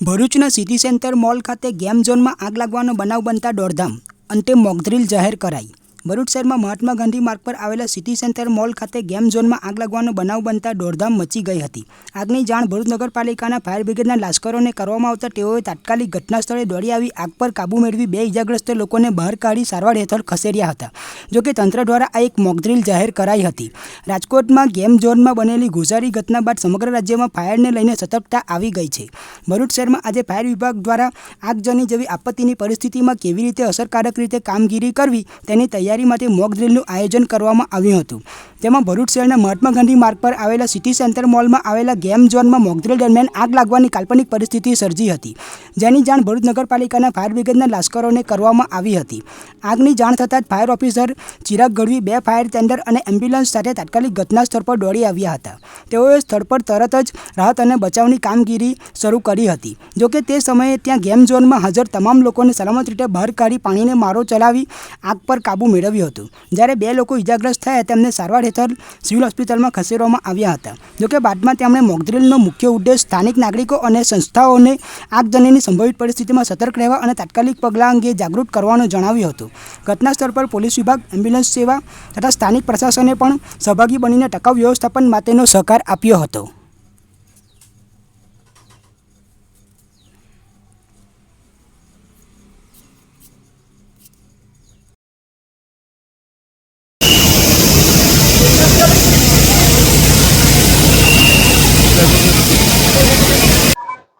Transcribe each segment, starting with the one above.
ભરૂચના city centre mall ખાતે game ઝોનમાં આગ લાગવાનો બનાવ બનતા દોડધામ, અંતે મોકડ્રીલ જાહેર કરાઈ। ભરૂચ શહેરમાં મહાત્મા ગાંધી માર્ગ પર આવેલા સિટી સેન્ટર મોલ ખાતે ગેમ ઝોનમાં આગ લાગવાનો બનાવ બનતા દોડધામ મચી ગઈ હતી। આગની જાણ ભરૂચ નગરપાલિકાના ફાયર બ્રિગેડના લાશ્કરોને કરવામાં આવતા તેઓએ તાત્કાલિક ઘટના સ્થળે દોડી આવી આગ પર કાબૂ મેળવી 2 ઇજાગ્રસ્ત લોકોને બહાર કાઢી સારવાર હેઠળ ખસેડ્યા હતા। જોકે તંત્ર દ્વારા આ એક મોકડ્રીલ જાહેર કરાઈ હતી। રાજકોટમાં ગેમ ઝોનમાં બનેલી ગોઝારી ઘટના બાદ સમગ્ર રાજ્યમાં ફાયરને લઈને સતર્કતા આવી ગઈ છે। ભરૂચ શહેરમાં આજે ફાયર વિભાગ દ્વારા આગજની જેવી આપત્તિની પરિસ્થિતિમાં કેવી રીતે અસરકારક રીતે કામગીરી કરવી તેની તૈયારી માટે મોક ડ્રીલનું આયોજન કરવામાં આવ્યું હતું। જેમાં ભરૂચ શહેરના મહાત્મા ગાંધી માર્ગ પર આવેલા સિટી સેન્ટર મોલમાં આવેલા ગેમ ઝોનમાં મોક ડ્રીલ દરમિયાન આગ લાગવાની કાલ્પનિક પરિસ્થિતિ સર્જી હતી, જેની જાણ ભરૂચ નગરપાલિકાના ફાયર બ્રિગેડના લાશ્કરોને કરવામાં આવી હતી। આગની જાણ થતાં જ fire officer Chirag Gadhvi, 2 fire tender અને એમ્બ્યુલન્સ સાથે તાત્કાલિક ઘટના સ્થળ પર દોડી આવ્યા હતા। તેઓએ સ્થળ પર તરત જ રાહત અને બચાવની કામગીરી શરૂ કરી હતી। જોકે તે સમયે ત્યાં ગેમ ઝોનમાં હાજર તમામ લોકોને સલામત રીતે બહાર કાઢી પાણીને મારો ચલાવી આગ પર કાબૂ મેળવ્યો હતો। જ્યારે 2 લોકો ઇજાગ્રસ્ત થયા તેમને સારવાર હેઠળ સિવિલ હોસ્પિટલમાં ખસેડવામાં આવ્યા હતા। જોકે બાદમાં તેમણે મોકડ્રીલનો મુખ્ય ઉદ્દેશ સ્થાનિક નાગરિકો અને સંસ્થાઓને આગજનીની સંભવિત પરિસ્થિતિમાં સતર્ક રહેવા અને તાત્કાલિક પગલાં અંગે જાગૃત કરવાનું જણાવ્યું હતું। ઘટના સ્થળ પર પોલીસ વિભાગ, એમ્બ્યુલન્સ સેવા તથા સ્થાનિક પ્રશાસને પણ સહભાગી બનીને ટકાઉ વ્યવસ્થાપન માટેનો સહકાર આપ્યો હતો।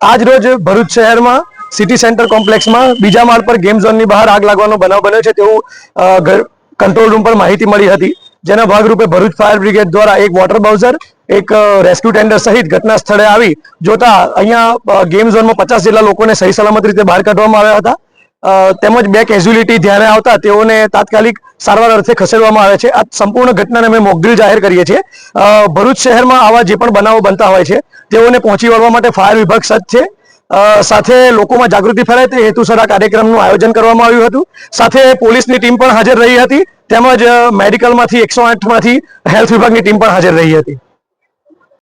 आज रोज भरूच शहर में सिटी सेंटर कॉम्प्लेक्स में बीजा माळ पर गेम झोन बहार आग लगवानो बनाव बन्यो छे तेवुं कंट्रोल रूम पर माहिती मळी हती। जेना भागरूपे भरूच फायर ब्रिगेड द्वारा एक वॉटर बाउजर, एक रेस्क्यू टेंडर सहित घटना स्थळे आवी जोता अहींया गेम झोन में 50 जेटला लोकोने सही सलामत रीते बहार काढवामां आव्या हता। તેમજ 2 કેઝ્યુલિટી ધ્યાને આવતા તેઓને તાત્કાલિક સારવાર અર્થે ખસેડવામાં આવે છે। આ સંપૂર્ણ ઘટનાને અમે મોકડ્રીલ જાહેર કરીએ છીએ। ભરૂચ શહેરમાં આવા જે પણ બનાવો બનતા હોય છે તેઓને પહોંચી વળવા માટે ફાયર વિભાગ સજ્જ છે। સાથે લોકોમાં જાગૃતિ ફેલાય તે હેતુસર આ કાર્યક્રમનું આયોજન કરવામાં આવ્યું હતું। સાથે પોલીસની ટીમ પણ હાજર રહી હતી, તેમજ મેડિકલમાંથી 108માંથી હેલ્થ વિભાગની ટીમ પણ હાજર રહી હતી।